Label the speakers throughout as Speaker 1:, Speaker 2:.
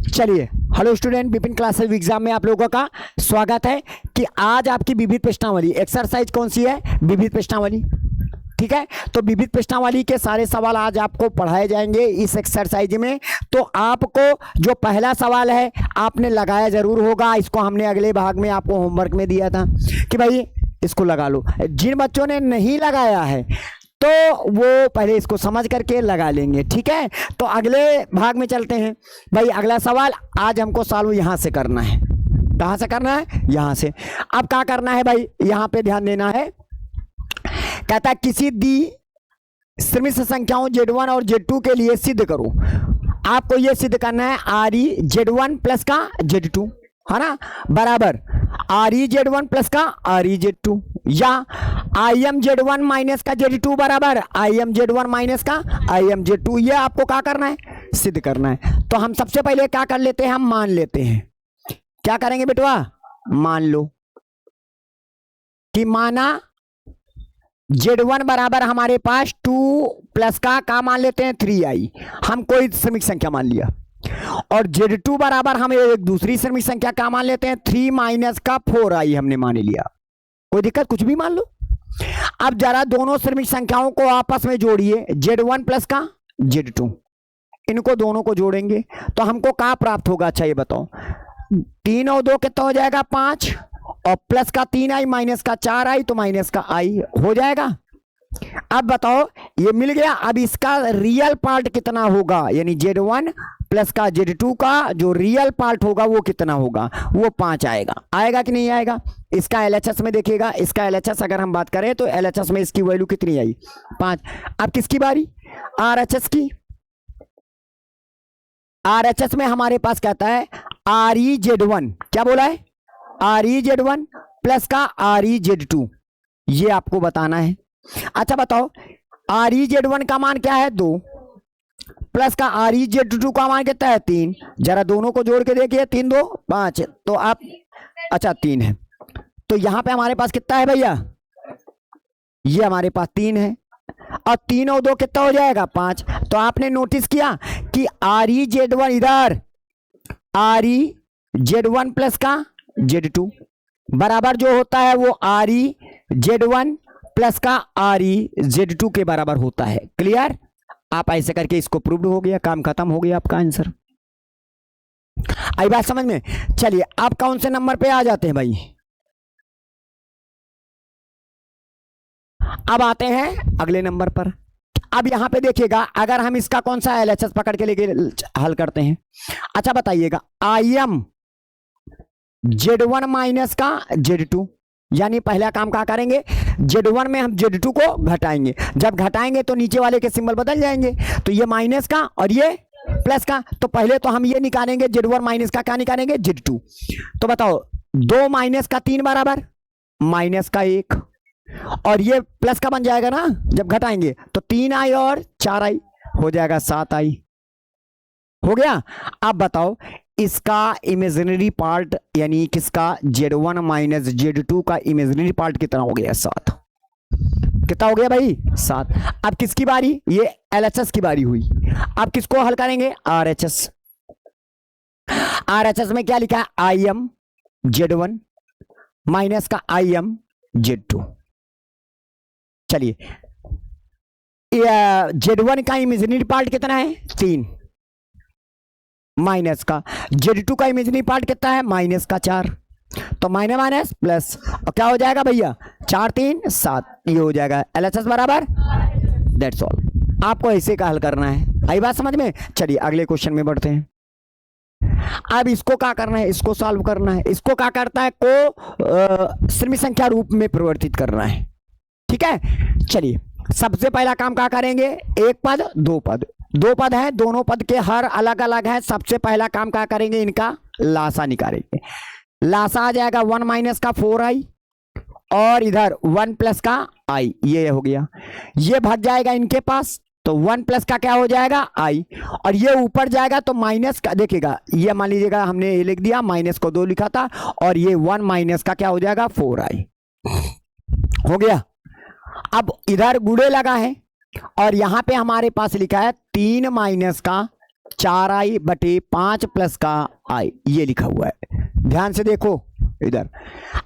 Speaker 1: चलिए, hello student, Vipin classes exam में आप लोगों का स्वागत है कि आज आपकी विविध प्रश्नावली एक्सरसाइज कौन सी है? विविध प्रश्नावली। ठीक है, तो विविध प्रश्नावली के सारे सवाल आज आपको पढ़ाए जाएंगे इस एक्सरसाइज में। तो आपको जो पहला सवाल है आपने लगाया जरूर होगा, इसको हमने अगले भाग में आपको होमवर्क में दिया था कि भाई इसको लगा लो। जिन बच्चों ने नहीं लगाया है तो वो पहले इसको समझ करके लगा लेंगे। ठीक है, तो अगले भाग में चलते हैं। भाई अगला सवाल आज हमको सॉल्व यहाँ से करना है। कहाँ से करना है? यहाँ से। अब क्या करना है भाई, यहाँ पे ध्यान देना है। कहता है किसी दी श्रमिक संख्याओं Z1 और Z2 के लिए सिद्ध करो। आपको ये सिद्ध करना है RE Z1 प्लस का Z2 है ना, बराबर RE Z1 प्लस का RE Z2 या IM Z1 माइनस का Z2 बराबर IM Z1 माइनस का IM Z2। ये आपको क्या करना है? सिद्ध करना है। तो हम सबसे पहले क्या कर लेते हैं, हम मान लेते हैं। क्या करेंगे बेटवा? मान लो कि माना Z1 बराबर हमारे पास 2 प्लस का मान लेते हैं 3i। हम कोई श्रमिक संख्या मान लिया। और Z2 बराबर हम एक दूसरी श्रमिक संख्या का मान लेते हैं 3 माइनस का 4i हमने मान लिया। कोई दिक्कत? कुछ भी मान लो। अब जरा दोनों श्रमिक संख्याओं को आपस में जोड़िए, Z1 प्लस का Z2, इनको दोनों को जोड़ेंगे तो हमको क्या प्राप्त होगा? अच्छा ये बताओ। 3 और 2 कितना हो जाएगा? 5, और प्लस का 3i माइनस का 4i तो माइनस का i हो जाएगा। अब बताओ ये मिल गया। अब इसका रियल पार्ट कितना होगा, यानी Z1 प्लस का Z2 का जो रियल पार्ट होगा वो कितना होगा? वो 5 आएगा। आएगा कि नहीं आएगा? इसका LHS में देखिएगा, इसका LHS अगर हम बात करें तो LHS में इसकी वैल्यू कितनी आई? 5। अब किसकी बारी? RHS की। RHS में हमारे पास कहता है RE Z1, क्या बोला है? RE Z1 प्लस का RE Z2, ये आपको बताना है। अच्छा बताओ, RE Z1 का मान क्या है? 2 प्लस का RE Z2 का मान कितना है? 3। जरा दोनों को जोड़ के देखिए, 3 2 5, तो आप अच्छा 3 है। तो यहां पे हमारे पास कितना है भैया? ये हमारे पास 3 है, और 3 और 2 कितना हो जाएगा? 5। तो आपने नोटिस किया कि RE Z1 इधर RE Z1 प्लस का Z2 बराबर जो होता है वो RE Z1 प्लस का RE Z2 के बराबर होता है। क्लियर? आप ऐसे करके इसको प्रूव्ड हो गया, काम खत्म हो गया, आपका आंसर। आई बात समझ में? चलिए आप कौन से नंबर पे आ जाते हैं भाई? अब आते हैं अगले नंबर पर। अब यहां पे देखिएगा, अगर हम इसका कौन सा LHS पकड़ के लेके हल करते हैं। अच्छा बताइएगा, IM Z1 माइनस का Z2, यानी पहला काम क्या करेंगे? Z1 में हम Z2 को घटाएंगे। जब घटाएंगे तो नीचे वाले के सिंबल बदल जाएंगे, तो ये माइनस का और ये प्लस का। तो पहले तो हम ये निकालेंगे Z1 माइनस का, क्या निकालेंगे? Z2। तो बताओ 2 माइनस का 3 बराबर माइनस का 1, और ये प्लस का बन जाएगा ना जब घटाएंगे, तो 3i और 4i हो जाएगा 7i। हो गया। अब बताओ इसका इमेजिनरी पार्ट, यानी किसका? Z1 माइनस Z2 का इमेजिनरी पार्ट कितना हो गया? 7। कितना हो गया भाई? 7। अब किसकी बारी? ये LHS की बारी हुई। अब किसको हल करेंगे? RHS। RHS में क्या लिखा है? IM Z1 माइनस का IM Z2। चलिए, Z1 का इमेजिनरी पार्ट कितना है? 3 माइनस का Z2 का इमेजिनरी पार्ट कितना है? माइनस का 4। तो माइनस माइनस प्लस, और क्या हो जाएगा भैया? 4 3 7, ये हो जाएगा LHS बराबर। That's all. आपको ऐसे का हल करना है। आई बात समझ में? चलिए अगले क्वेश्चन में बढ़ते हैं। अब इसको क्या करना है? इसको सॉल्व करना है। इसको क्या करता है? को श्रमिक संख्या रूप में परिवर्तित करना है। ठीक है, चलिए सबसे पहला काम क्या करेंगे? एक पद दो पद, 2 पद है, दोनों पद के हर अलग अलग है। सबसे पहला काम क्या करेंगे? इनका लासा निकालेंगे। लासा आ जाएगा 1 माइनस का 4i और इधर 1 प्लस का i, ये हो गया। ये भाग जाएगा इनके पास, तो 1 प्लस का क्या हो जाएगा? i, और ये ऊपर जाएगा तो माइनस का, देखिएगा ये मान लीजिएगा हमने ये लिख दिया, माइनस को 2 लिखा था, और ये 1 माइनस का क्या हो जाएगा? 4i हो गया। अब इधर गुणे लगा है, और यहां पे हमारे पास लिखा है 3 माइनस का 4i बटे 5 प्लस का i, ये लिखा हुआ है। ध्यान से देखो इधर।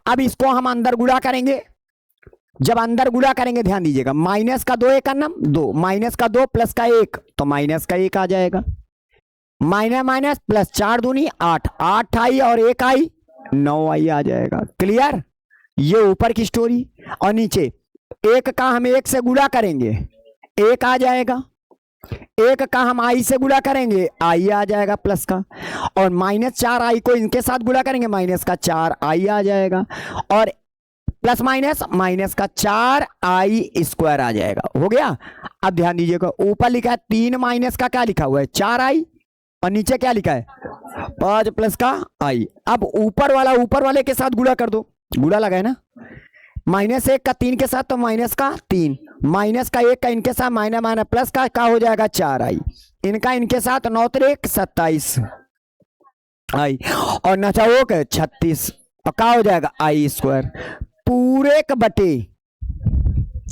Speaker 1: अब इसको हम अंदर गुणा करेंगे। जब अंदर गुणा करेंगे ध्यान दीजिएगा, माइनस का 2 एक अन्नम 2, माइनस का 2 प्लस का 1, तो माइनस का 1 आ जाएगा। माइनस माइनस प्लस 4 दूनी 8, 8 आई और 1 आई 9 आई आ जाएगा। क्लियर? ये ऊपर की स्टोरी। और नीचे 1 का हम 1 से गुणा करेंगे 1 आ जाएगा, 1 का हम आई से गुणा करेंगे आई आ जाएगा प्लस का, और माइनस 4 आई को इनके साथ गुणा करेंगे माइनस का 4 आई आ जाएगा, और प्लस माइनस माइनस का 4 आई स्क्वायर आ जाएगा। हो गया? अब ध्यान दीजिएगा, ऊपर लिखा है 3 माइनस का क्या लिखा हुआ है 4 आई, और नीचे क्या लिखा है 5 प्लस का आई। अब ऊपर वाले के साथ गुणा कर दो, गुणा लगा है ना, माइनस 1 का 3 के साथ तो माइनस का 3, माइनस का 1 का इनके साथ माइनस माइनस प्लस का क्या हो जाएगा 4 आई, इनका इनके साथ 9 3 27 आई, और नचाओ के 36, और क्या हो जाएगा आई स्क्वायर पूरे का बटे।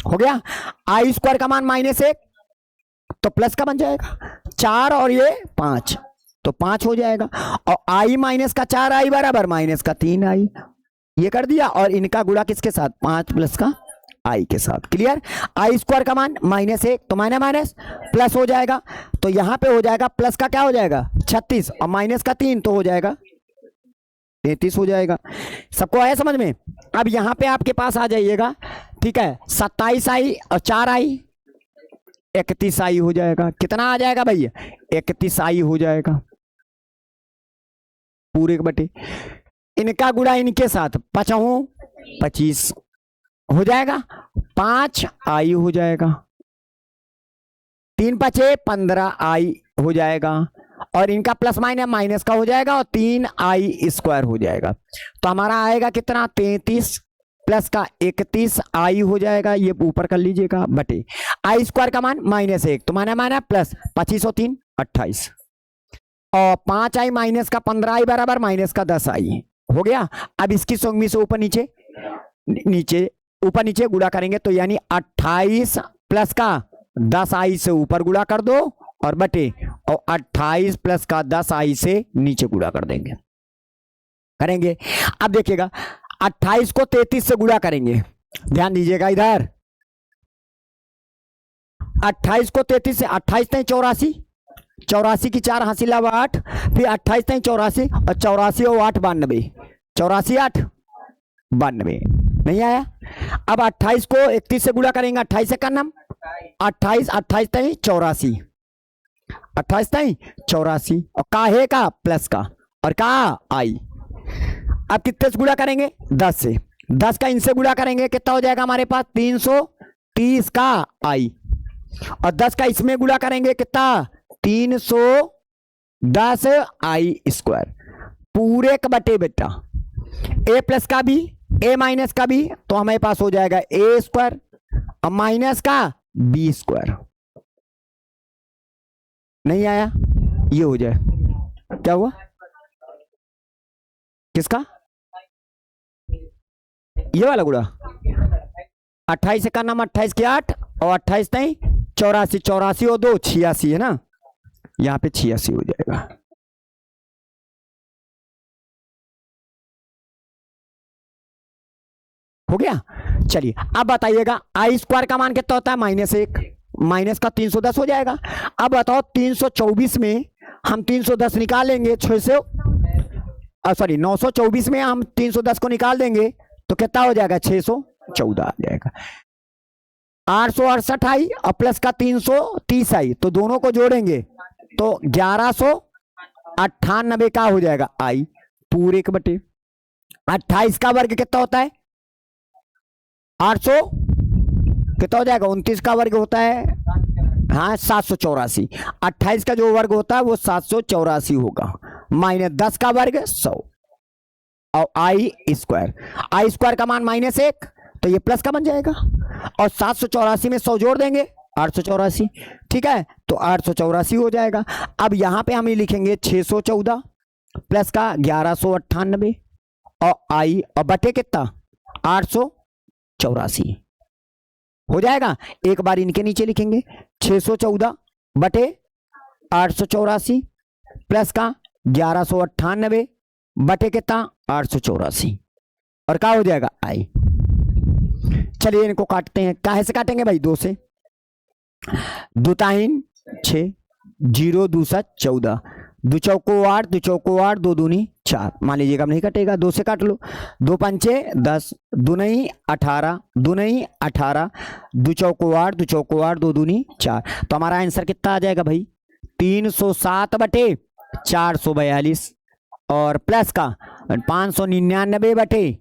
Speaker 1: हो गया? आई स्क्वायर का मान -1 तो प्लस का बन जाएगा 4 और ये 5 तो 5 हो जाएगा, और आई माइनस का 4 आई बराबर माइनस का 3 आई, ये कर दिया, और इनका गुणा किसके साथ 5 प्लस का आई के साथ। क्लियर? आई स्क्वायर का मान -1 तो माइनस माइनस प्लस हो जाएगा, तो यहां पे हो जाएगा प्लस का क्या हो जाएगा 36, और माइनस का 3 तो हो जाएगा 33 हो जाएगा। सबको आया समझ में? अब यहां पे आपके पास आ जाइएगा, ठीक है, 27 आई और 4 आई 31 आई हो जाएगा। कितना आ जाएगा भैया 31 आई हो जाएगा पूरे के बटे, इनका गुणा इनके साथ 5 25 हो जाएगा, 5 आई हो जाएगा, 3 5 15 आई हो जाएगा, और इनका प्लस माइनस माइनस का हो जाएगा, और 3 आई स्क्वायर हो जाएगा। तो हमारा आएगा कितना 33 प्लस का 31 आई हो जाएगा, ये ऊपर कर लीजिएगा बटे आई स्क्वायर का मान -1 तो माइनस माइनस प्लस 25 और 3 28, और 5 आई माइनस का 15 आई बराबर माइनस का 10 आई। हो गया? अब इसकी सोंगमी से ऊपर नीचे ऊपर नीचे गुणा करेंगे, तो यानी 28 प्लस का 10 आई से ऊपर गुणा कर दो और बटे, और 28 प्लस का 10 आई से नीचे गुणा कर देंगे करेंगे। अब देखिएगा 28 को 33 से गुणा करेंगे, ध्यान दीजिएगा इधर, 28 को 33 से 28 तक 84, 84 की 4 हासिल 8, फिर 28 तक 84, और 84 और 8 92, 84 8 92 नहीं आया। अब 28 को 31 से गुणा करेंगे, 28 से करना 28 28 तक 84, 28 तक 84, और काहे का प्लस का, और का आई। अब कितने से गुणा करेंगे 10 से, 10 का इनसे गुणा करेंगे कितना हो जाएगा हमारे पास 330 का आई, और 10 का इसमें गुणा करेंगे कितना 310 आई स्क्वायर पूरे का बटे बेटा, ए प्लस का भी ए माइनस का भी, तो हमारे पास हो जाएगा ए स्क्वायर और माइनस का बी स्क्वायर। नहीं आया? ये हो जाए, क्या हुआ किसका ये वाला गुणा 28 का नाम 28 के 8 और 28 नहीं 84, 84 और 2 86 है ना, यहां पे 86 हो जाएगा। हो गया? चलिए अब बताइएगा आई स्क्वायर का मान कितना होता है -1, माइनस का 310 हो जाएगा। अब बताओ 324 में हम 310 निकाल लेंगे 600 सॉरी 924 में हम 310 को निकाल देंगे तो कितना हो जाएगा 614 आ जाएगा। 868 आई और प्लस का 330 आई, तो दोनों को जोड़ेंगे तो 1198 का हो जाएगा आई पूरे के बटे। 28 का वर्ग कितना होता है 800 कितना हो जाएगा 29 का वर्ग होता है हाँ 784। 28 का जो वर्ग होता है वो 784 होगा, -10 का वर्ग 100 और आई स्क्वायर का मान -1 तो ये प्लस का बन जाएगा, और 784 में 100 जोड़ देंगे 884, ठीक है, तो 884 हो जाएगा। अब यहां पे हम ये लिखेंगे 614 प्लस का 1198 और आई और बटे कितना 884 हो जाएगा। एक बार इनके नीचे लिखेंगे 614 बटे 884 प्लस का 1198 बटे कितना 884 और क्या हो जाएगा आई। चलिए इनको काटते हैं, काहे से काटेंगे भाई, 2 से, 2 ताइन 6, 0 दूसा 14, 2 चौको 8, 2 चौको 8, 2 दूनी 4, मान लीजिएगा अब नहीं कटेगा, 2 से काट लो, 2 पंचे 10, 2 नहीं 18, 2 नहीं 18, 2 चौको 8, 2 चौको 8, 2 दूनी 4, तो हमारा आंसर कितना आ जाएगा भाई 307 बटे 442 और प्लस का 599 बटे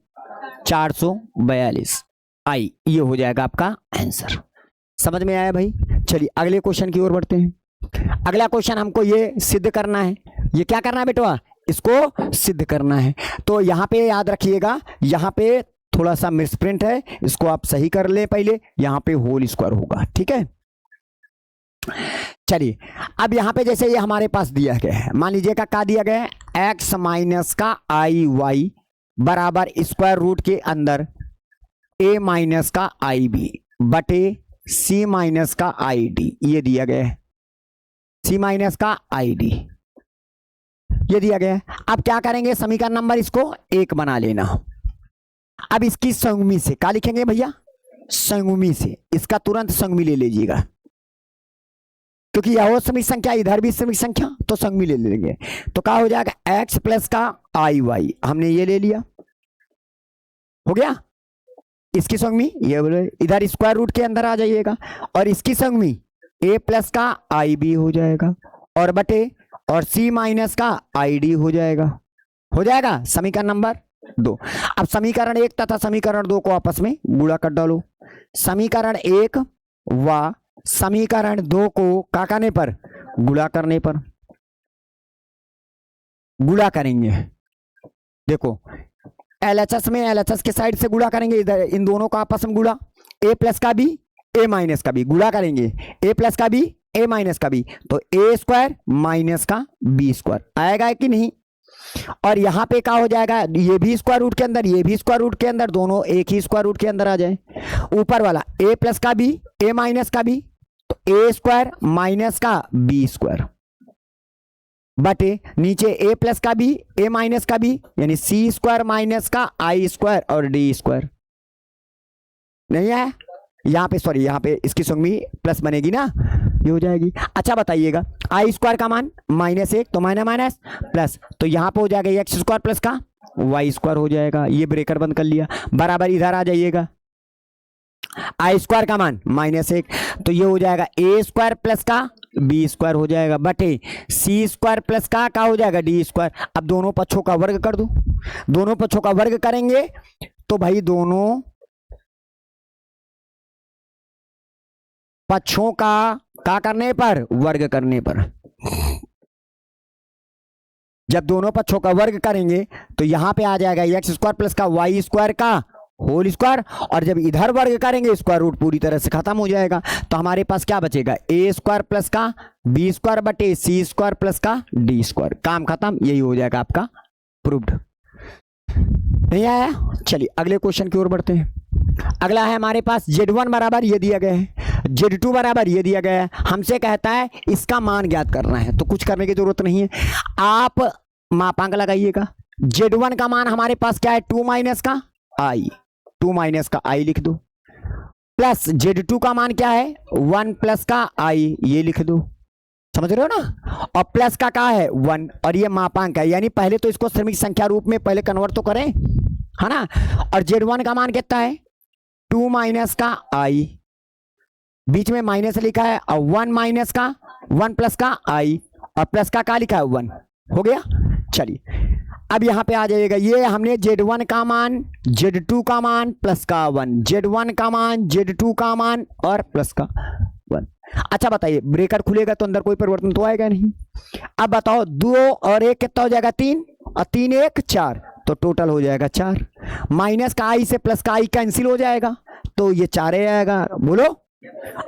Speaker 1: 442 आई, ये हो जाएगा आपका आंसर। समझ में आया भाई। चलिए अगले क्वेश्चन की ओर बढ़ते हैं। अगला क्वेश्चन हमको ये सिद्ध करना है, ये क्या करना है बेटवा, इसको सिद्ध करना है। तो यहाँ पे याद रखिएगा, यहाँ पे थोड़ा सा मिसप्रिंट है, इसको आप सही कर ले पहले, यहाँ पे होल स्क्वायर होगा, ठीक है। चलिए अब यहाँ पे जैसे ये हमारे पास दिया गया है, मान लीजिएगा क्या दिया गया है, x माइनस का आई वाई बराबर स्क्वायर रूट के अंदर a माइनस का आई बी बटे c माइनस का आई डी, ये दिया गया है, c माइनस का आई डी ये दिया गया है। अब क्या करेंगे, समीकरण नंबर इसको 1 बना लेना। अब इसकी संयुग्मी से क्या लिखेंगे भैया, संयुग्मी से, इसका तुरंत संयुग्मी ले लीजिएगा, क्योंकि यह हो समीप संख्या, इधर भी समीप संख्या, तो संयुग्मी ले लेंगे। तो क्या हो जाएगा, x प्लस का आई वाई, हमने ये ले लिया, हो गया। इसकी संयुग्मी ये बोले, इधर स्क्वायर रूट के अंदर आ जाइएगा, और इसकी संयुग्मी a प्लस का आई बी हो जाएगा, और बटे और c माइनस का आई डी हो जाएगा समीकरण नंबर 2। अब समीकरण 1 तथा समीकरण 2 को आपस में गुणा कर डालो। समीकरण 1 व समीकरण 2 को क्या करने पर, गुणा करने पर, गुणा करेंगे। देखो LHS में LHS के साइड से गुणा करेंगे, इधर इन दोनों का आपस में गुणा, a प्लस का भी a माइनस का भी गुणा करेंगे, a प्लस का भी a माइनस का भी, तो a स्क्वायर माइनस का b स्क्वायर आएगा कि नहीं। और यहाँ पे क्या हो जाएगा, ये भी स्क्वायर रूट के अंदर, ये भी स्क्वायर रूट के अंदर, दोनों एक ही स्क्वायर रूट के अंदर आ जाए। ऊपर वाला a प्लस का भी a माइनस का भी, तो a स्क्वायर माइनस का b स्क्वायर बटे नीचे a प्लस का भी a माइनस का भी, यानी c स्क्वायर माइनस का i स्क्वायर और d स्क्वायर नहीं है यहाँ पे, सॉरी यहाँ पे इसकी संयुग्मी प्लस बनेगी ना, ये हो जाएगी। अच्छा बताइएगा, आई स्क्वायर का मान -1, तो माइनस माइनस प्लस, तो यहाँ पे हो जाएगा एक्स स्क्वायर प्लस का वाई स्क्वायर हो जाएगा, ये ब्रेकर बंद कर लिया, बराबर इधर आ जाइएगा, आई स्क्वायर का मान -1, तो ये हो जाएगा ए स्क्वायर प्लस का बी स्क्वायर हो जाएगा, बटे सी स्क्वायर प्लस का क्या हो जाएगा, डी स्क्वायर। अब दोनों पक्षों का वर्ग कर दो, दोनों पक्षों का वर्ग करेंगे तो भाई दोनों पक्षों का क्या करने पर, वर्ग करने पर, जब दोनों पक्षों का वर्ग करेंगे तो यहां पे आ जाएगा एक्स स्क्वायर प्लस का वाई स्क्वायर का होल स्क्वायर, और जब इधर वर्ग करेंगे स्क्वायर रूट पूरी तरह से खत्म हो जाएगा, तो हमारे पास क्या बचेगा, ए स्क्वायर प्लस का बी स्क्वायर बटे सी स्क्वायर प्लस का डी स्क्वायर, काम खत्म, यही हो जाएगा आपका प्रूव्ड। नहीं आया। चलिए अगले क्वेश्चन की ओर बढ़ते हैं। अगला है हमारे पास Z1 बराबर ये दिया गया है, Z2 बराबर ये दिया गया है, हमसे कहता है इसका मान ज्ञात करना है, तो कुछ करने की जरूरत नहीं है, आप मापांक लगाइएगा। Z1 का मान हमारे पास क्या है, 2 माइनस का आई, 2 माइनस का आई लिख दो, प्लस Z2 का मान क्या है 1 प्लस का आई, ये लिख दो, समझ रहे हो ना, और प्लस का क्या है 1, और ये मापांक है, यानी पहले तो इसको क्रमिक संख्या रूप में पहले कन्वर्ट तो करें, है ना। और Z1 का मान कितना है 2 माइनस का आई, बीच में माइनस लिखा है, और 1 माइनस का 1 प्लस का आई, और प्लस का क्या लिखा है 1, हो गया। चलिए अब यहां पे आ जाइएगा, ये हमने Z1 का मान, Z2 का मान प्लस का 1, Z1 का मान, Z2 का मान और प्लस का 1। अच्छा बताइए, ब्रेकर खुलेगा तो अंदर कोई परिवर्तन तो आएगा नहीं। अब बताओ 2 और 1 कितना हो जाएगा 3, और 3 1 4, तो टोटल हो जाएगा 4, माइनस का आई से प्लस का आई कैंसिल हो जाएगा, तो ये 4 आएगा, बोलो।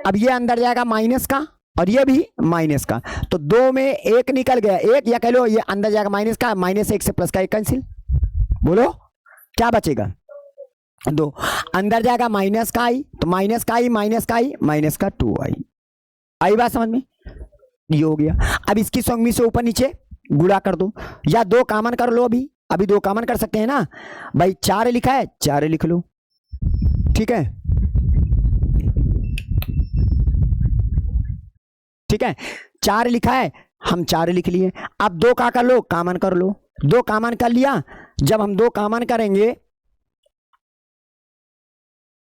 Speaker 1: अब ये अंदर जाएगा माइनस का, और ये भी माइनस का, तो 2 में 1 निकल गया, 1 या कह लो ये अंदर जाएगा माइनस का, -1 से प्लस का 1 कैंसिल, बोलो क्या बचेगा 2, अंदर जाएगा माइनस का आई, तो माइनस का आई माइनस का आई माइनस का 2 आई, आई बात समझ में। ये हो गया। अब इसकी संगमी से ऊपर नीचे गुणा कर दो, या दो कॉमन कर लो। अभी दो कॉमन कर सकते हैं ना भाई। 4 लिखा है, 4 लिख लो, ठीक है, ठीक है। 4 लिखा है, हम 4 लिख लिए। अब दो का कर लो, कॉमन कर लो। दो कॉमन कर लिया। जब हम दो कॉमन करेंगे,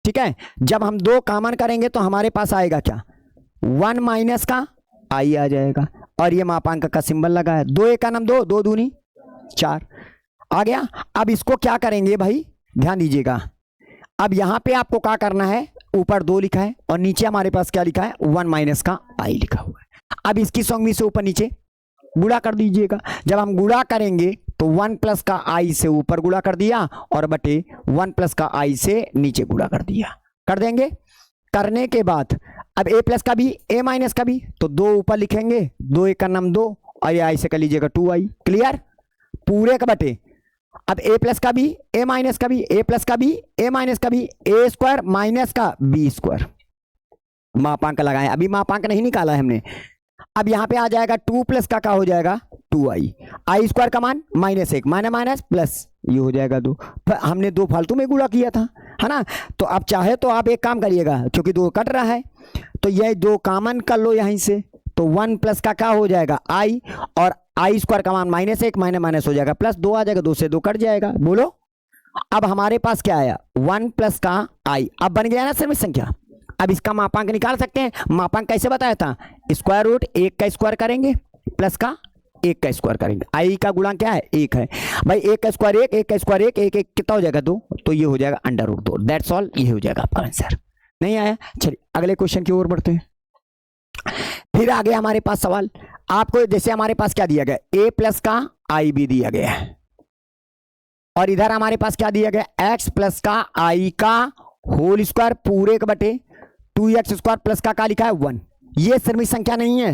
Speaker 1: ठीक है, जब हम दो कॉमन करेंगे तो हमारे पास आएगा क्या, 1 माइनस का आई आ जाएगा, और ये मापांक का सिंबल लगा है। 2 का नाम 2, 2 दूनी 4 आ गया। अब इसको क्या करेंगे भाई, ध्यान दीजिएगा। अब यहां पे आपको क्या करना है, ऊपर 2 लिखा है और नीचे हमारे पास क्या लिखा है, 1 माइनस का आई लिखा हुआ है। अब इसकी संगमी से ऊपर नीचे गुणा कर दीजिएगा। जब हम गुणा करेंगे तो 1 प्लस का आई से ऊपर गुणा कर दिया, और बटे 1 प्लस का आई से नीचे गुणा कर दिया। कर देंगे। करने के बाद अब a प्लस का भी a माइनस का भी, तो 2 ऊपर लिखेंगे, 2 एक का नाम 2, और आई से कर लीजिएगा 2i। क्लियर, पूरे का बटे। अब a प्लस का भी a माइनस का भी, a प्लस का भी a माइनस का भी, a स्क्वायर माइनस का b स्क्वायर। मापांक लगाए, अभी मापांक नहीं निकाला है हमने। अब यहां पे आ जाएगा 2 प्लस का क्या हो जाएगा, 2i। आई स्क्वायर का मान -1, माइनस माइनस प्लस, ये हो जाएगा 2। हमने 2 फालतू में गुणा किया था, है ना। तो अब चाहे तो आप एक काम करिएगा, क्योंकि 2 कट रहा है तो ये 2 कॉमन कर लो यहीं से, तो 1 प्लस का क्या हो जाएगा आई, और आई स्क्वायर का मान -1 माइनस माइनस हो जाएगा, प्लस 2 आ जाएगा, 2 से 2 कट जाएगा। बोलो, अब हमारे पास क्या आया, 1 प्लस का आई। अब बन गया ना श्रमिक संख्या। अब इसका मापांक निकाल सकते हैं। मापांक कैसे बताया था, स्क्वायर रूट 1 का स्क्वायर करेंगे प्लस का 1 का स्क्वायर करेंगे। आई का गुणा क्या है, 1 है भाई। 1 का स्क्वायर 1, 1 का स्क्वायर 1, 1 1 कितना हो जाएगा 2, तो ये हो जाएगा √2। दैट्स ऑल, ये हो जाएगा आपका आंसर। नहीं आया, चलिए अगले क्वेश्चन की ओर बढ़ते हैं। फिर आगे हमारे पास सवाल, आपको जैसे हमारे पास क्या दिया गया, a प्लस का आई भी दिया गया है, और इधर हमारे पास क्या दिया गया, x प्लस का आई का होल स्क्वायर पूरे के बटे 2x स्क्वायर प्लस का क्या लिखा है 1। ये श्रमिक संख्या नहीं है,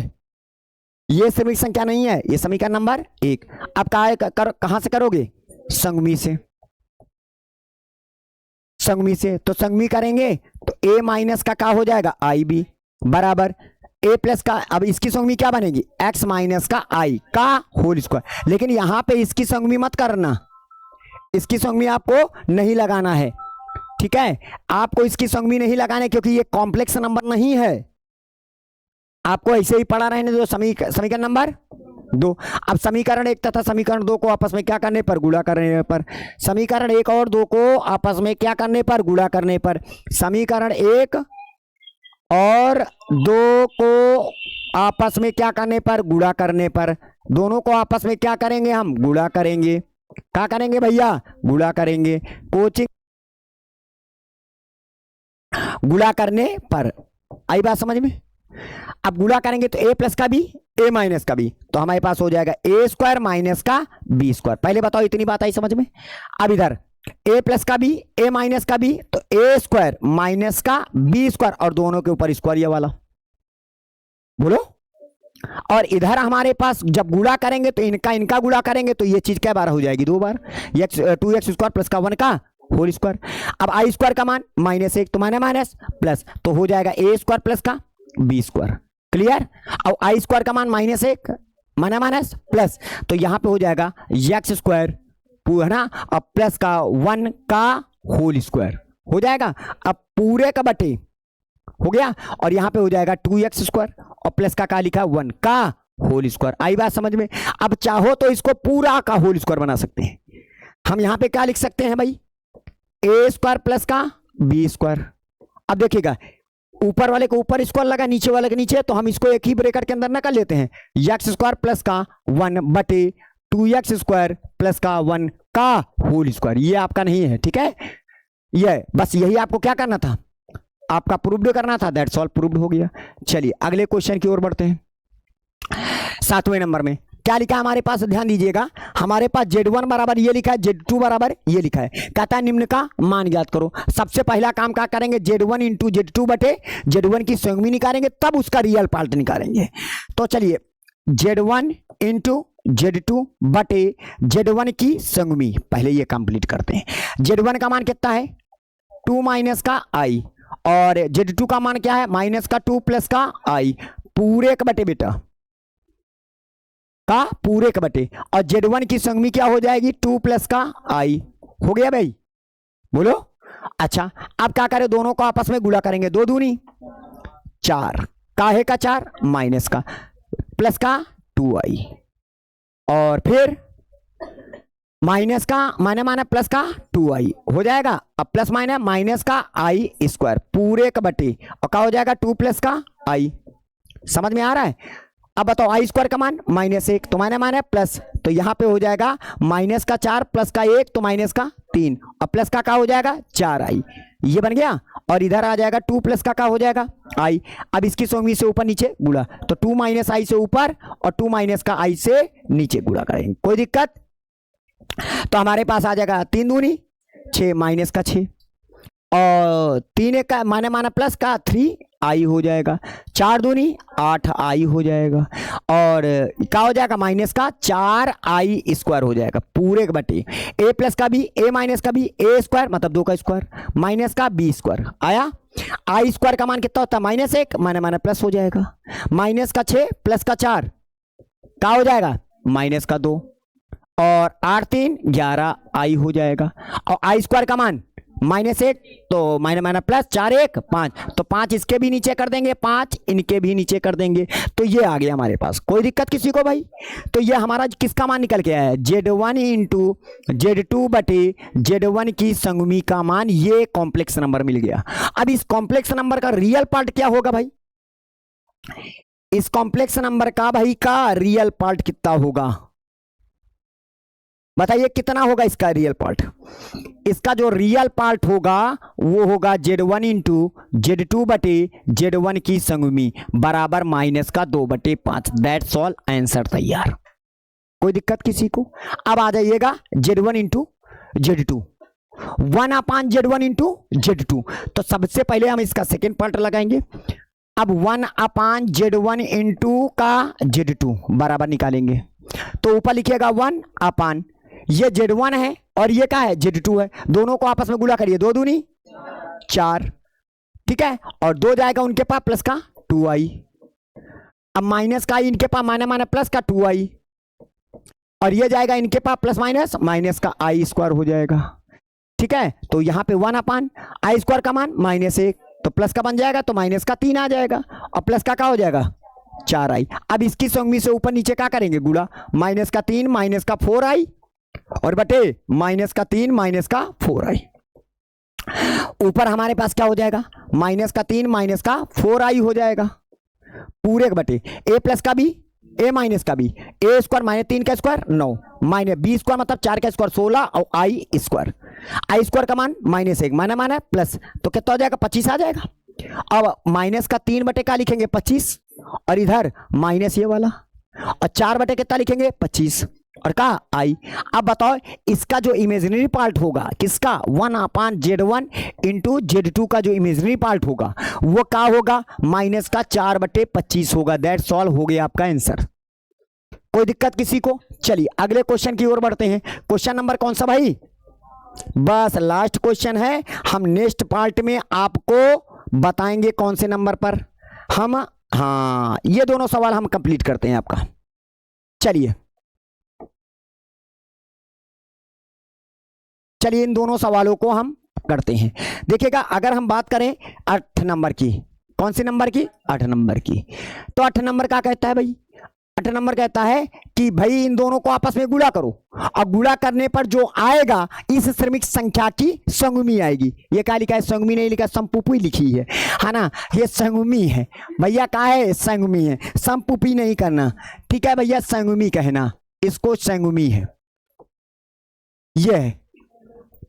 Speaker 1: ये श्रमिक संख्या नहीं है, ये समीकरण नंबर 1। अब कहां से करोगे, संगमी से। संगमी से, तो संगमी करेंगे तो a माइनस का क्या हो जाएगा, आई बी बराबर a प्लस का। अब इसकी संगमी क्या बनेगी, x माइनस का आई का होल स्क्वायर। लेकिन यहां पे इसकी संगमी मत करना, इसकी संगमी आपको नहीं लगाना है, ठीक है। आपको इसकी संगमी नहीं लगाना है, क्योंकि ये कॉम्प्लेक्स नंबर नहीं है। आपको ऐसे ही पढ़ा रहने दो, समीकरण नंबर 2। अब समीकरण 1 तथा समीकरण 2 को आपस में क्या करने पर, गुणा करने पर। समीकरण 1 और 2 को आपस में क्या करने पर, गुणा करने पर। समीकरण 1 और 2 को आपस में क्या करने पर, गुणा करने पर। दोनों को आपस में क्या करेंगे, हम गुणा करेंगे। क्या करेंगे भैया, गुणा करेंगे। कोचिंग गुणा करने पर, आई बात समझ में। अब गुणा करेंगे तो a प्लस का भी a माइनस का भी, तो हमारे पास हो जाएगा a स्क्वायर माइनस का b स्क्वायर। पहले बताओ इतनी बात आई समझ में। अब इधर a प्लस का भी a माइनस का भी, तो a स्क्वायर माइनस का b स्क्वायर, और दोनों के ऊपर स्क्वायर ये वाला। बोलो, और इधर हमारे पास जब गुणा करेंगे तो इनका गुणा करेंगे तो ये चीज क्या बार हो जाएगी, 2 बार। 2x स्क्वायर प्लस का 1 का होल स्क्वायर। अब आई स्क्वायर का मान -1, तो माइनस माइनस प्लस, तो हो जाएगा a स्क्वायर प्लस का b स्क्वायर। क्लियर। अब आई स्क्वायर का मान -1 माइनस माइनस प्लस, तो यहां पे हो जाएगा x स्क्वायर, है ना, अब प्लस का 1 का होल स्क्वायर हो जाएगा। अब पूरे का बटे हो गया, और यहां पे हो जाएगा 2x स्क्वायर, और प्लस का क्या लिखा, 1 का होल स्क्वायर। आई बात समझ में। अब चाहो तो इसको पूरा का होल स्क्वायर बना सकते हैं। हम यहां पे क्या लिख सकते हैं भाई, a स्क्वायर प्लस का b स्क्वायर। अब देखिएगा, ऊपर वाले को ऊपर स्क्वायर लगा, नीचे वाले के नीचे, तो हम इसको एक ही ब्रैकेट के अंदर ना कर लेते हैं, x स्क्वायर प्लस का 1 बटे 2x स्क्वायर प्लस का 1 का होल स्क्वायर। ये आपका नहीं है, ठीक है। ये बस यही आपको क्या करना था, आपका प्रूव्ड करना था। दैट्स ऑल, प्रूव्ड हो गया। चलिए अगले क्वेश्चन की ओर बढ़ते हैं। 7वें नंबर में क्या लिखा है हमारे पास, ध्यान दीजिएगा। हमारे पास Z1 बराबर ये लिखा है, Z2 बराबर ये लिखा है। कहता है निम्न का मान ज्ञात करो। सबसे पहला काम क्या करेंगे, Z1 इंटू Z2 बटे Z1 की संगमी निकालेंगे, तब उसका रियल पार्ट निकालेंगे। तो चलिए Z1 इंटू Z2 बटे Z1 की संगमी पहले ये कंप्लीट करते हैं। Z1 का मान कितना है, 2 माइनस का आई, और Z2 का मान क्या है, -2 प्लस का आई, पूरे का बटे बेटा का पूरे का बटे, और Z1 की संगमी क्या हो जाएगी 2 प्लस का आई। हो गया भाई, बोलो। अच्छा अब क्या करें, दोनों को आपस में गुणा करेंगे, 2 दूनी 4, काहे का 4 माइनस का प्लस का 2i, और फिर माइनस का माने माने प्लस का 2i हो जाएगा। अब प्लस माइनस माइनस का आई स्क्वायर पूरे का बटे, और क्या हो जाएगा 2 प्लस का आई। समझ में आ रहा है? अब बताओ आई स्क्वायर का मान -1, तो माने माने प्लस, तो यहां पे हो जाएगा माइनस का 4 प्लस का 1 तो माइनस का 3, और प्लस का क्या हो जाएगा 4i, ये बन गया। और इधर आ जाएगा 2 प्लस का क्या हो जाएगा आई। अब इसकी संगमी से ऊपर नीचे गुणा, तो 2 माइनस आई से ऊपर और 2 माइनस का आई से नीचे गुणा करेंगे, कोई दिक्कत। तो हमारे पास आ जाएगा 3 दूनी 6 माइनस का 6, और 3 एक का माने माना प्लस का 3i हो जाएगा, 4 दूनी 8i हो जाएगा, और क्या हो जाएगा माइनस का 4i स्क्वायर हो जाएगा पूरे के बटे, a प्लस का भी a माइनस का भी a स्क्वायर मतलब 2 का स्क्वायर माइनस का b स्क्वायर आया। आई स्क्वायर का मान कितना होता है -1 माने माना प्लस हो जाएगा, माइनस का 6 प्लस का 4 क्या हो जाएगा माइनस का 2, और 8 3 11i हो जाएगा, और आई स्क्वायर का मान -1 तो माइनस माइनस प्लस 4 1 5, तो 5 इसके भी नीचे कर देंगे, 5 इनके भी नीचे कर देंगे, तो ये आ गया हमारे पास। कोई दिक्कत किसी को भाई? तो ये हमारा किसका मान निकल के आया है Z1 इंटू Z2 बटे Z1 की संगमी का मान, ये कॉम्प्लेक्स नंबर मिल गया। अब इस कॉम्प्लेक्स नंबर का रियल पार्ट क्या होगा भाई? इस कॉम्प्लेक्स नंबर का भाई का रियल पार्ट कितना होगा बताइए, कितना होगा इसका रियल पार्ट? इसका जो रियल पार्ट होगा वो होगा Z1 इंटू Z2 बटे Z1 की संगमी बराबर माइनस का 2/5। दैट्स ऑल, आंसर तैयार। कोई दिक्कत किसी को? अब आ जाइएगा Z1 into Z2, 1/Z1 into Z2। तो सबसे पहले हम इसका सेकेंड पार्ट लगाएंगे। अब 1/Z1 इंटू का Z2 बराबर निकालेंगे, तो ऊपर लिखिएगा 1/, ये Z1 है और ये क्या है Z2 है, दोनों को आपस में गुणा करिए, 2 दूनी 4, ठीक है, और 2 जाएगा उनके पास प्लस का 2i, अब माइनस का इनके पास माने माने प्लस का 2i, और ये जाएगा इनके पास प्लस माइनस माइनस का आई स्क्वायर हो जाएगा, ठीक है। तो यहाँ पे 1/आई स्क्वायर का मान -1, तो प्लस का बन जाएगा तो माइनस का 3 आ जाएगा, और प्लस का क्या हो जाएगा 4i। अब इसकी संगमी से ऊपर नीचे क्या करेंगे गुणा, माइनस का 3 माइनस का 4i और बटे माइनस का 3 माइनस का 4i। ऊपर हमारे पास क्या हो जाएगा माइनस का 3 माइनस का 4i हो जाएगा पूरे के बटे, a प्लस का भी a माइनस का भी, a स्क्वायर माइनस 3 का स्क्वायर 9 माइनस b स्क्वायर मतलब 4 का स्क्वायर 16, और आई स्क्वायर का मान -1 माना माना प्लस, तो कितना हो जाएगा 25 आ जाएगा। अब माइनस का 3 बटे का लिखेंगे 25, और इधर माइनस ये वाला, और 4 बटे कितना लिखेंगे 25, और का आई। अब बताओ इसका जो इमेजिनरी पार्ट होगा किसका 1/Z1 इंटू Z2 का जो इमेजिनरी पार्ट होगा वो क्या होगा माइनस का 4/25 होगा। दैट्स ऑल, हो गया आपका आंसर। कोई दिक्कत किसी को? चलिए अगले क्वेश्चन की ओर बढ़ते हैं। क्वेश्चन नंबर कौन सा भाई? बस लास्ट क्वेश्चन है, हम नेक्स्ट पार्ट में आपको बताएंगे कौन से नंबर पर हम, हाँ ये दोनों सवाल हम कंप्लीट करते हैं आपका। चलिए इन दोनों सवालों को हम करते हैं। देखिएगा अगर हम बात करें 8 नंबर की, कौन से नंबर की 8 नंबर की, तो 8 नंबर क्या कहता है भाई? 8 नंबर कहता है कि भाई इन दोनों को आपस में गुणा करो, और गुणा करने पर जो आएगा इस श्रमिक संख्या की संगमी आएगी। ये क्या लिखा है? संगमी नहीं लिखा, समपुपी लिखी है ना, ये संगमी है भैया, क्या है संगमी है, समपुपी नहीं करना, ठीक है भैया, संगमी कहना, इसको संगमी है ये है,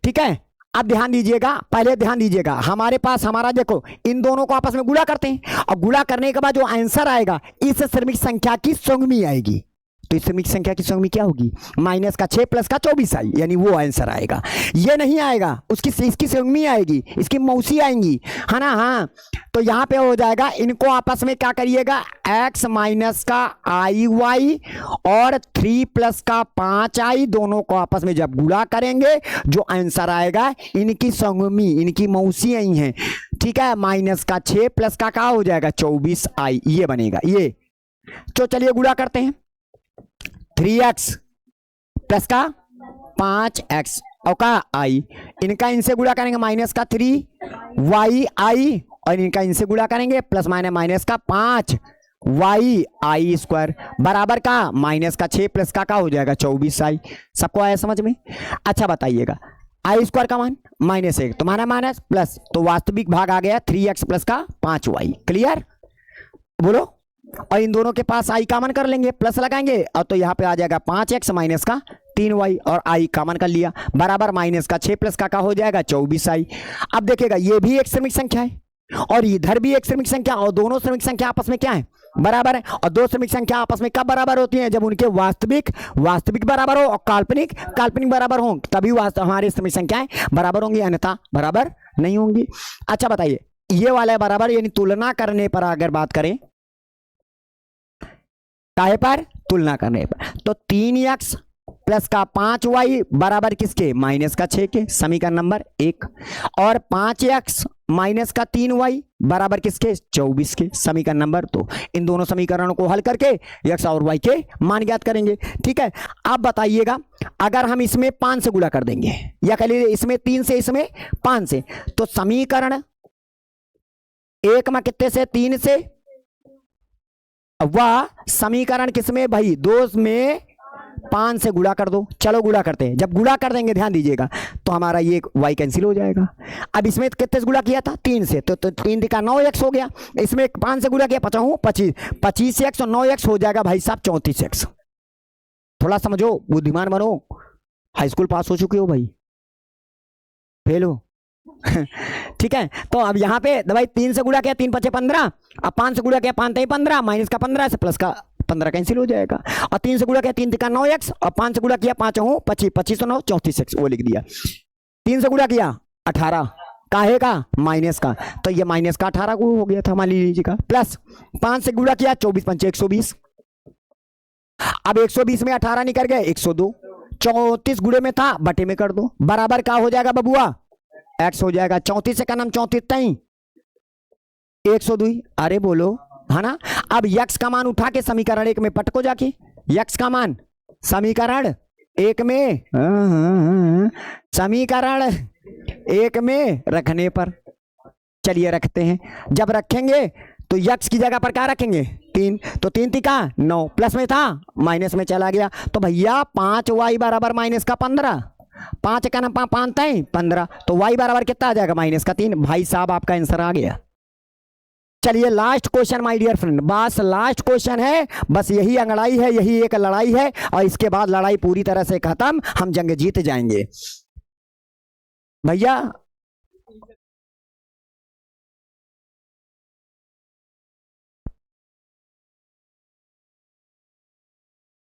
Speaker 1: ठीक है। अब ध्यान दीजिएगा, पहले ध्यान दीजिएगा, हमारे पास हमारा देखो इन दोनों को आपस में गुणा करते हैं, और गुणा करने के बाद जो आंसर आएगा इस श्रमिक संख्या की संगमी आएगी। तो इस श्रमिक संख्या की संगमी क्या होगी? माइनस का 6 प्लस का 24i, यानी वो आंसर आएगा। ये नहीं आएगा, इसकी संगमी आएगी, इसकी मौसी आएंगी, है ना। हाँ तो यहाँ पे हो जाएगा, इनको आपस में क्या करिएगा x माइनस का iy और 3 प्लस का 5i, दोनों को आपस में जब गुणा करेंगे जो आंसर आएगा इनकी संगमी, इनकी मौसी आई हैं, ठीक है। माइनस का 6 प्लस का क्या हो जाएगा 24i, ये बनेगा ये। तो चलिए गुणा करते हैं। 3x प्लस का 5x और का आई, इनका इनसे गुणा करेंगे माइनस का 3y आई, और इनका इनसे गुणा करेंगे प्लस माइनस का 5y आई स्क्वायर बराबर का माइनस का 6 प्लस का हो जाएगा 24i। सबको आया समझ में? अच्छा बताइएगा, आई स्क्वायर का मान -1 तो माइनस प्लस, तो वास्तविक भाग आ गया 3x प्लस का 5y। क्लियर? बोलो। और इन दोनों के पास आई कॉमन कर लेंगे, प्लस लगाएंगे, और तो यहाँ पे आ जाएगा 5x माइनस का 3y, और आई कॉमन कर लिया बराबर माइनस का 6 प्लस का हो जाएगा 24i। अब देखिएगा ये भी एक श्रमिक संख्या है और इधर भी एक श्रमिक संख्या, और दोनों श्रमिक संख्या आपस में क्या है? बराबर है। और दो श्रमिक संख्या आपस में कब बराबर होती हैं? जब उनके वास्तविक बराबर हो और काल्पनिक बराबर हो, तभी हमारी श्रमिक संख्याएं बराबर होंगी, अन्यथा बराबर नहीं होंगी। अच्छा बताइए, ये वाला है बराबर, यानी तुलना करने पर अगर बात करें, काहे पर? तुलना करने पर, तो 3x प्लस का 5y बराबर किसके? माइनस का 6 के, समीकरण नंबर 1। और 5x माइनस का 3y बराबर किसके? 24 के, समीकरण नंबर 2। इन दोनों समीकरणों को हल करके x और y के मान ज्ञात करेंगे। ठीक है, अब बताइएगा, अगर हम इसमें 5 से गुणा कर देंगे, या कह लीजिए इसमें 3 से, इसमें 5 से, तो समीकरण 1 में कितने से? 3 से, वह समीकरण किसमें भाई? 2 में 5 से गुणा कर दो। चलो गुणा करते हैं। जब गुणा कर देंगे, ध्यान दीजिएगा, तो हमारा ये y कैंसिल हो जाएगा। अब इसमें कितने से गुणा किया था? 3 से, तो 3 का 9x हो गया। इसमें 5 से गुणा किया, 25x और 9x हो जाएगा भाई साहब 34x। थोड़ा समझो, बुद्धिमान बनो, हाई स्कूल पास हो चुके हो भाई, फेल हो। ठीक है, तो अब यहाँ पे भाई 3 से गुणा किया, 3 5 15, अब 5 से गुणा किया, 5 3 15, माइनस का 15 से प्लस का 15 कैंसिल हो जाएगा। और 3 से गुणा किया, 3 का 9x, और 5 से गुणा किया, 5 हो 25, 25 9 34x, वो लिख दिया। 3 से गुणा किया 18, काहे का? माइनस का, तो ये माइनस का 18 को हो गया था, मान लीजिए का, प्लस 5 से गुणा किया, 24 5 120। अब 120 में 18 निकल गए, 102, 34 गुणे में था, बटे में कर दो, बराबर का हो जाएगा बबुआ? x हो जाएगा। 34 से का नाम 34 तई 102। अरे बोलो, है ना? अब x का मान उठा के समीकरण 1 में पटको जाके, x का मान समीकरण 1 में रखने पर, चलिए रखते हैं। जब रखेंगे तो x की जगह पर क्या रखेंगे? 3, तो 3 3 का 9, प्लस में था माइनस में चला गया, तो भैया 5y बराबर माइनस का 15, 5 का नाम 5 तय 15, तो y बराबर कितना आ जाएगा? माइनस का 3। भाई साहब आपका आंसर आ गया। चलिए last question my dear friend, बस लास्ट क्वेश्चन है, बस यही अंगड़ाई है, यही एक लड़ाई है, और इसके बाद लड़ाई पूरी तरह से खत्म, हम जंग जीत जाएंगे भैया।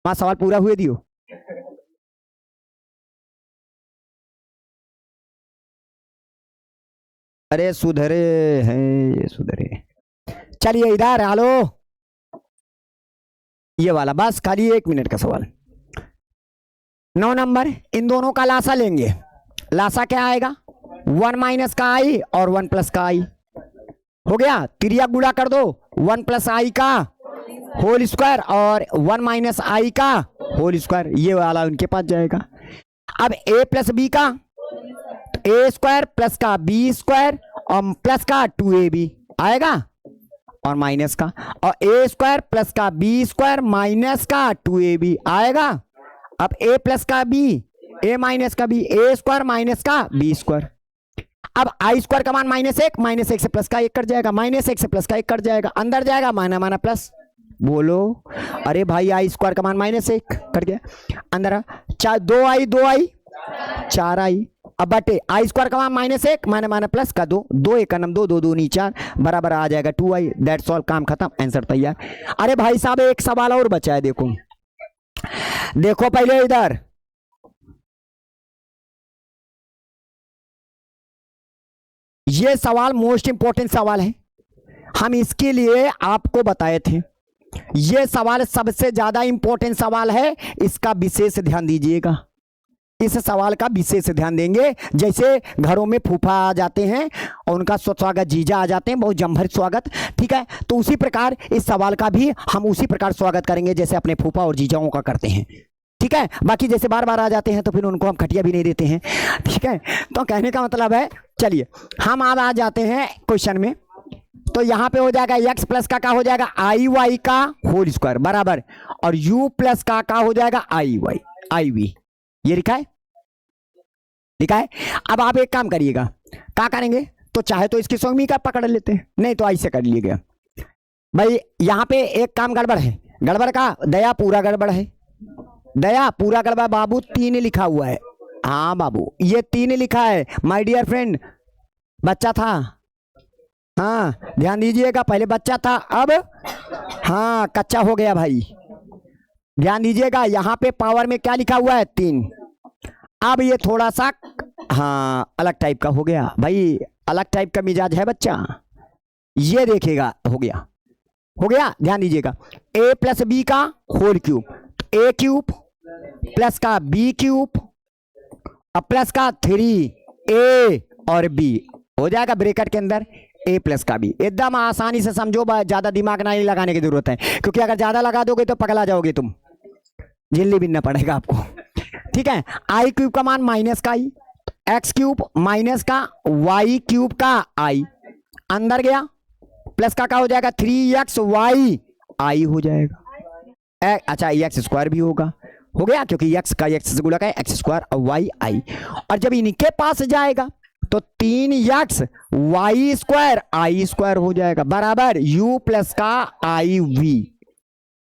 Speaker 1: हाँ, सवाल पूरा हुए दियो। अरे सुधरे हैं ये, सुधरे। चलिए इधर हेलो, ये वाला बस खाली 1 मिनट का सवाल। 9 नंबर, इन दोनों का लासा लेंगे। लासा क्या आएगा? 1 माइनस का आई और 1 प्लस का आई, हो गया। त्रिया गुणा कर दो, 1 प्लस आई का होल स्क्वायर और 1 माइनस आई का होल स्क्वायर, ये वाला उनके पास जाएगा। अब a प्लस बी का, ए स्क्वायर प्लस का बी स्क्वायर और प्लस का 2ab आएगा, और माइनस का, और ए स्क्वायर प्लस का बी स्क्वायर माइनस का 2ab आएगा। अब a प्लस का बी, ए माइनस का बी, ए स्क्वायर माइनस का बी स्क्वायर। अब आई स्क्वायर का मान -1 से प्लस का 1 कट जाएगा, -1 से प्लस का 1 कट जाएगा, अंदर जाएगा माना प्लस। बोलो, अरे भाई आई स्क्वायर का मान -1 कट गया, अंदर 2i 4i। अब बटे आई स्क्वायर का मान -1 माना प्लस का 2, 2 1 का नम 2, 2 2 नी 4 बराबर आ जाएगा 2i। दैट्स ऑल, काम खत्म, आंसर तैयार। अरे भाई साहब एक सवाल और बचा है, देखो पहले इधर, ये सवाल मोस्ट इंपॉर्टेंट सवाल है, हम इसके लिए आपको बताए थे। ये सवाल सबसे ज्यादा इंपॉर्टेंट सवाल है, इसका विशेष ध्यान दीजिएगा, इस सवाल का विशेष ध्यान देंगे। जैसे घरों में फूफा आ जाते हैं और उनका स्वागत, जीजा आ जाते हैं, बहुत जमभर स्वागत, ठीक है, तो उसी प्रकार इस सवाल का भी हम उसी प्रकार स्वागत करेंगे जैसे अपने फूफा और जीजाओं का करते हैं, ठीक है। बाकी जैसे बार बार आ जाते हैं तो फिर उनको हम खटिया भी नहीं देते हैं, ठीक है। तो कहने का मतलब है, चलिए हम अब आ जाते हैं क्वेश्चन में। तो यहाँ पे हो जाएगा x प्लस का हो जाएगा आई वाई का होल स्क्वायर बराबर, और u प्लस का हो जाएगा आई वाई आई वी, ये लिखा है, लिखा है। अब आप एक काम करिएगा, क्या करेंगे, तो चाहे तो इसकी सौमी का पकड़ लेते हैं, नहीं तो ऐसे कर लीजिएगा। भाई यहाँ पे एक काम गड़बड़ है, गड़बड़ का दया पूरा गड़बड़ है, दया पूरा गड़बड़ बाबू, 3 लिखा हुआ है, हाँ बाबू ये 3 लिखा है माय डियर फ्रेंड, बच्चा था, हाँ ध्यान दीजिएगा, पहले बच्चा था अब हाँ कच्चा हो गया भाई, ध्यान दीजिएगा। यहाँ पे पावर में क्या लिखा हुआ है 3, अब ये थोड़ा सा हाँ अलग टाइप का हो गया भाई, अलग टाइप का मिजाज है बच्चा, ये देखेगा हो गया, हो गया, ध्यान दीजिएगा। a प्लस बी का whole cube, a cube plus का b क्यूब और प्लस का 3a और b हो जाएगा ब्रैकेट के अंदर a प्लस का b। एकदम आसानी से समझो, ज्यादा दिमाग नहीं लगाने की जरूरत है, क्योंकि अगर ज्यादा लगा दोगे तो पगला जाओगे तुम, झेलनी बिनना पड़ेगा आपको, ठीक है। आई क्यूब का मान माइनस का आई, एक्स क्यूब माइनस का वाई क्यूब का आई, अंदर गया प्लस का हो जाएगा 3xy आई हो जाएगा, अच्छा एक्स स्क्वायर भी होगा, हो गया, क्योंकि x का x से गुणा का एक्स स्क्वायर और y आई, और जब इनके पास जाएगा तो 3x y स्क्वायर आई स्क्वायर हो जाएगा बराबर u प्लस का आई वी,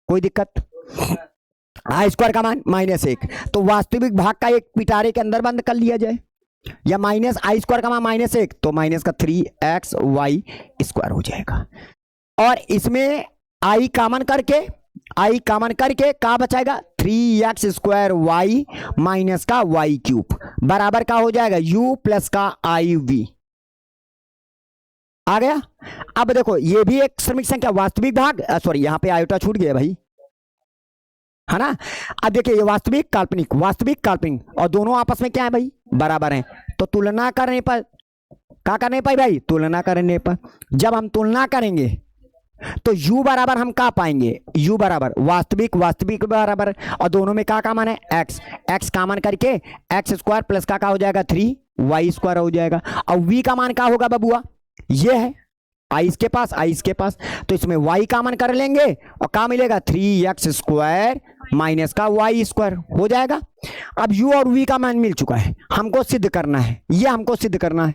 Speaker 1: कोई दिक्कत, आई स्क्वायर का मान -1, तो वास्तविक भाग का एक पिटारे के अंदर बंद कर लिया जाए, या माइनस आई स्क्वायर का मान -1 तो माइनस का 3xy स्क्वायर हो जाएगा, और इसमें आई कॉमन करके, आई कॉमन करके क्या बचाएगा 3x स्क्वायर y माइनस का y क्यूब बराबर का हो जाएगा u प्लस का आई वी, आ गया। अब देखो ये भी एक श्रमिक संख्या वास्तविक भाग, सॉरी यहाँ पे आयोटा छूट गया भाई, है ना। अब देखिए ये वास्तविक काल्पनिक, वास्तविक काल्पनिक, और दोनों आपस में क्या है भाई बराबर हैं, तो तुलना करने पर क्या करने पर भाई, तुलना करने पर, जब हम तुलना करेंगे तो u बराबर हम क्या पाएंगे, u बराबर वास्तविक, वास्तविक बराबर, और दोनों में क्या कॉमन है x, x कॉमन करके x स्क्वायर प्लस का हो जाएगा 3y स्क्वायर हो जाएगा, और v का मान क्या होगा बबुआ, ये है आई इसके पास, आई इसके पास, तो इसमें y कॉमन कर लेंगे और क्या मिलेगा 3x स्क्वायर माइनस का y स्क्वायर हो जाएगा। अब u और v का मान मिल चुका है, हमको सिद्ध करना है, ये हमको सिद्ध करना है,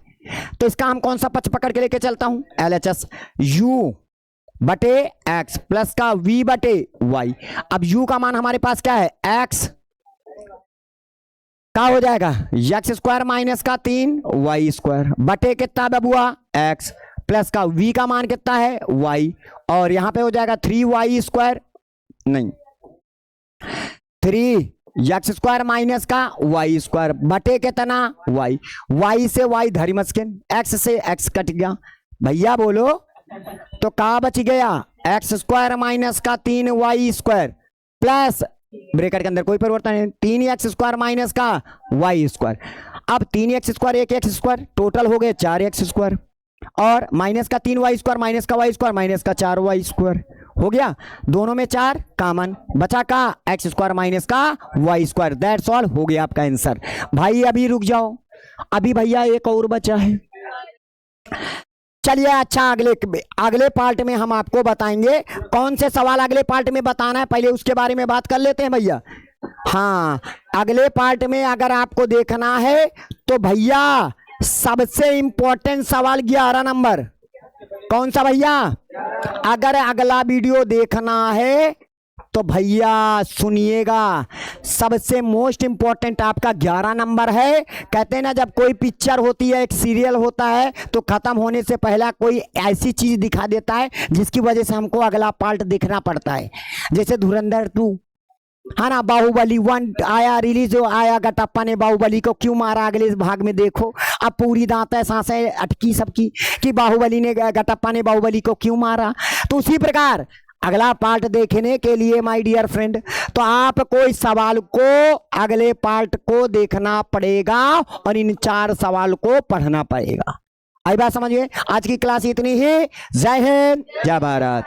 Speaker 1: तो इसका हम कौन सा पक्ष पकड़ के लेके चलता हूं, LHS u बटे x प्लस का v बटे y। अब u का मान हमारे पास क्या है x का हो जाएगा x स्क्वायर माइनस का 3y स्क्वायर बटे कितना बबुआ x प्लस का v का मान कितना है y, और यहां पे हो जाएगा 3y स्क्वायर, नहीं 3x स्क्वायर माइनस का y स्क्वायर बटे कितना y, y से y धरी मस्किन, x से x कट गया भैया बोलो, तो क्या बच गया एक्स स्क्वायर माइनस का 3y स्क्वायर प्लस ब्रैकेट के अंदर कोई परिवर्तन नहीं 3x स्क्वायर माइनस का y स्क्वायर। अब 3x square 1x square total हो गए 4x स्क्वायर, और माइनस का 3y स्क्वायर माइनस का y स्क्वायर माइनस का 4y स्क्वायर हो गया, दोनों में 4 कॉमन बचा का x स्क्वायर माइनस का y स्क्वायर, दैट्स ऑल, हो गया आपका आंसर। भाई अभी रुक जाओ, अभी भैया एक और बचा है, चलिए अच्छा अगले पार्ट में हम आपको बताएंगे कौन से सवाल अगले पार्ट में बताना है, पहले उसके बारे में बात कर लेते हैं भैया। हाँ अगले पार्ट में अगर आपको देखना है तो भैया सबसे इंपॉर्टेंट सवाल 11 नंबर, कौन सा भैया, अगर अगला वीडियो देखना है तो भैया सुनिएगा, सबसे मोस्ट इंपॉर्टेंट आपका 11 नंबर है। कहते हैं ना जब कोई पिक्चर होती है, एक सीरियल होता है, तो खत्म होने से पहला कोई ऐसी चीज दिखा देता है जिसकी वजह से हमको अगला पार्ट देखना पड़ता है, जैसे धुरंधर 2 है ना, बाहुबली 1 आया रिलीज हो आया, गटप्पा ने बाहुबली को क्यों मारा अगले भाग में देखो, अब पूरी दांत सांसें अटकी सबकी कि बाहुबली ने गटप्पा ने बाहुबली को क्यों मारा। तो उसी प्रकार अगला पार्ट देखने के लिए माय डियर फ्रेंड, तो आपको इस सवाल को अगले पार्ट को देखना पड़ेगा और इन 4 सवाल को पढ़ना पड़ेगा। आई बात समझिए। आज की क्लास इतनी ही। जय हिंद, जय भारत।